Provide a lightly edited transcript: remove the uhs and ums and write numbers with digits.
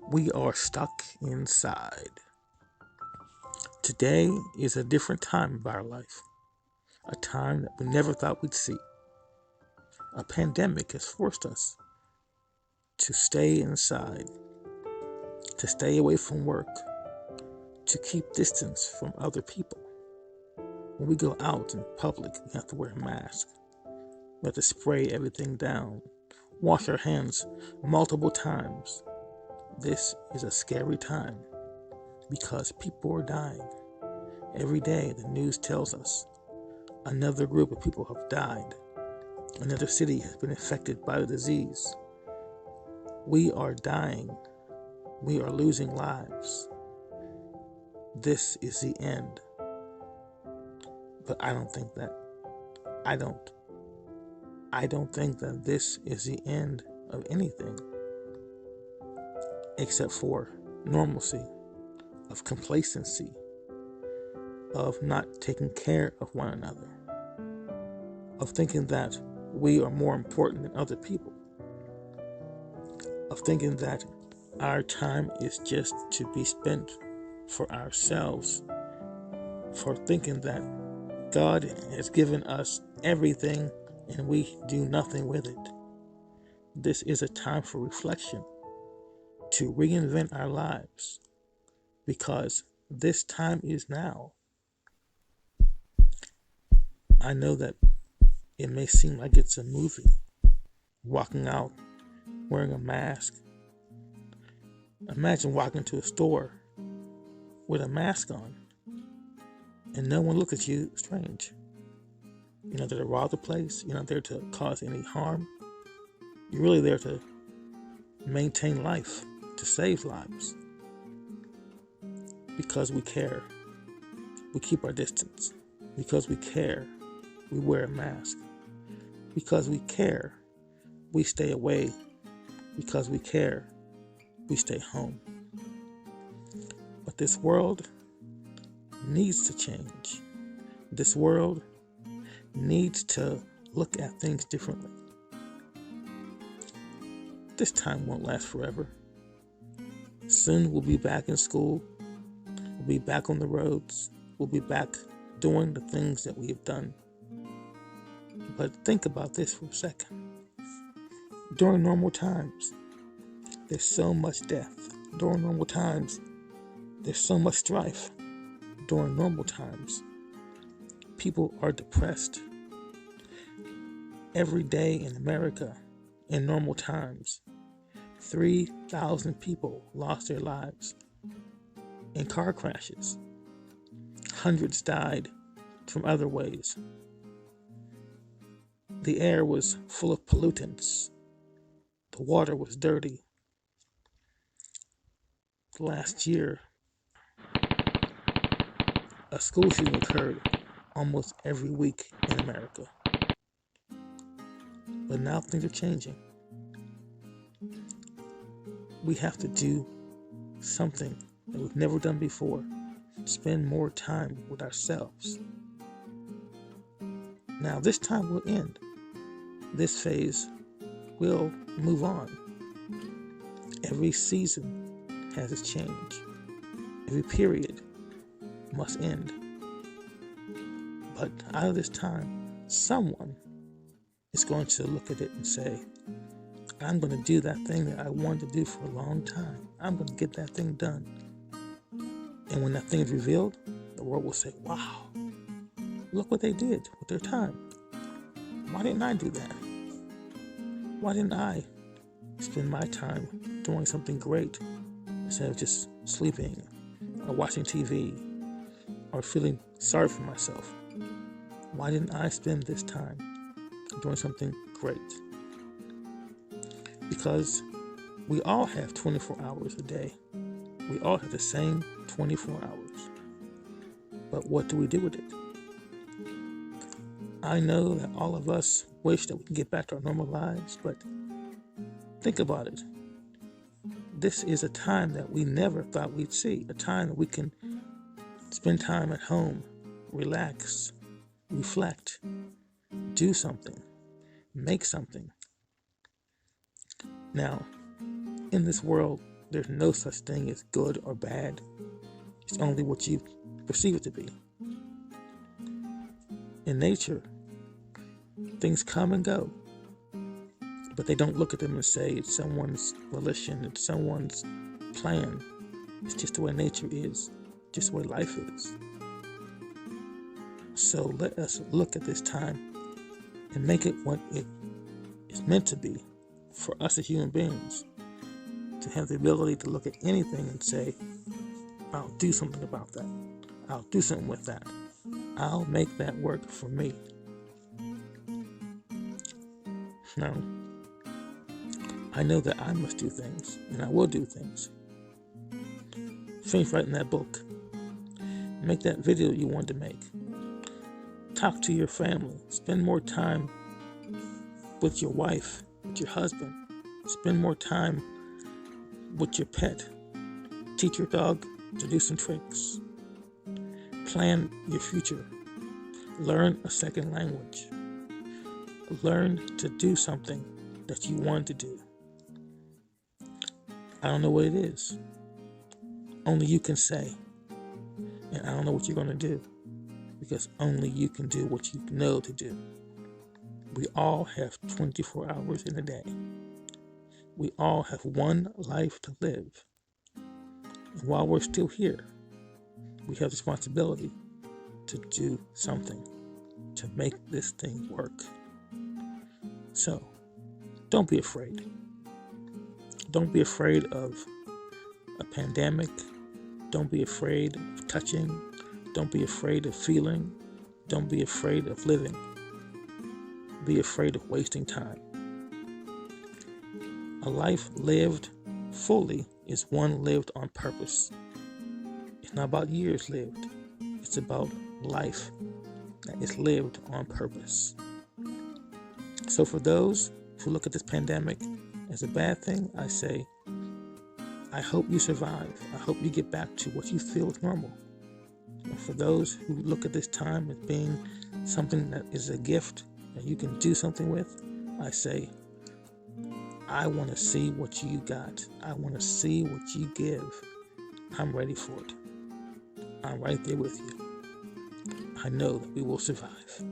We are stuck inside. Today is a different time of our life, a time that we never thought we'd see. A pandemic has forced us to stay inside, to stay away from work, to keep distance from other people. When we go out in public, we have to wear a mask. We have to spray everything down, wash our hands multiple times. This is a scary time because people are dying. Every day, the news tells us another group of people have died. Another city has been affected by the disease. We are dying. We are losing lives. This is the end. But I don't think that. I don't think that this is the end of anything except for normalcy, of complacency, of not taking care of one another, of thinking that we are more important than other people, of thinking that our time is just to be spent for ourselves, for thinking that God has given us everything and we do nothing with it. This is a time for reflection, to reinvent our lives, because this time is now. I know that it may seem like it's a movie, walking out wearing a mask. Imagine walking to a store with a mask on and no one look at you strange. You're not there to rob the place. You're not there to cause any harm. You're really there to maintain life, to save lives. Because we care, we keep our distance. Because we care, we wear a mask. Because we care, we stay away. Because we care, we stay home. But this world needs to change. This world needs to look at things differently. This time won't last forever. Soon we'll be back in school. We'll be back on the roads. We'll be back doing the things that we have done. But think about this for a second. During normal times, there's so much death. During normal times, there's so much strife. During normal times, people are depressed. Every day in America, in normal times, 3,000 people lost their lives in car crashes. Hundreds died from other ways. The air was full of pollutants. The water was dirty. Last year, a school shooting occurred almost every week in America. But now things are changing. We have to do something that we've never done before. Spend more time with ourselves. Now this time will end. This phase will move on. Every season has its change. Every period must end. But out of this time, someone is going to look at it and say, I'm going to do that thing that I wanted to do for a long time. I'm going to get that thing done. And when that thing is revealed, the world will say, wow, look what they did with their time. Why didn't I do that? Why didn't I spend my time doing something great instead of just sleeping or watching TV or feeling sorry for myself? Why didn't I spend this time doing something great? Because we all have 24 hours a day. We all have the same 24 hours. But what do we do with it? I know that all of us wish that we can get back to our normal lives, but think about it. This is a time that we never thought we'd see, a time that we can spend time at home, relax, reflect, do something, make something. Now, in this world, There's no such thing as good or bad. It's only what you perceive it to be. In nature, things come and go, but they don't look at them and say it's someone's volition, it's someone's plan. It's just the way nature is, just the way life is. So let us look at this time and make it what it is meant to be for us as human beings, to have the ability to look at anything and say, I'll do something about that. I'll do something with that. I'll make that work for me. Now, I know that I must do things, and I will do things. Finish writing that book. Make that video you wanted to make. Talk to your family. Spend more time with your wife, with your husband. Spend more time with your pet. Teach your dog to do some tricks. Plan your future. Learn a second language. Learn to do something that you want to do. I don't know what it is. Only you can say. And I don't know what you're going to do, because only you can do what you know to do. We all have 24 hours in a day. We all have one life to live. And while we're still here, we have the responsibility to do something to make this thing work. So, don't be afraid. Don't be afraid of a pandemic. Don't be afraid of touching. Don't be afraid of feeling. Don't be afraid of living. Be afraid of wasting time. A life lived fully is one lived on purpose. It's not about years lived. It's about life that is lived on purpose. So for those who look at this pandemic as a bad thing, I say, I hope you survive. I hope you get back to what you feel is normal. And for those who look at this time as being something that is a gift that you can do something with, I say, I want to see what you got. I want to see what you give. I'm ready for it. I'm right there with you. I know that we will survive.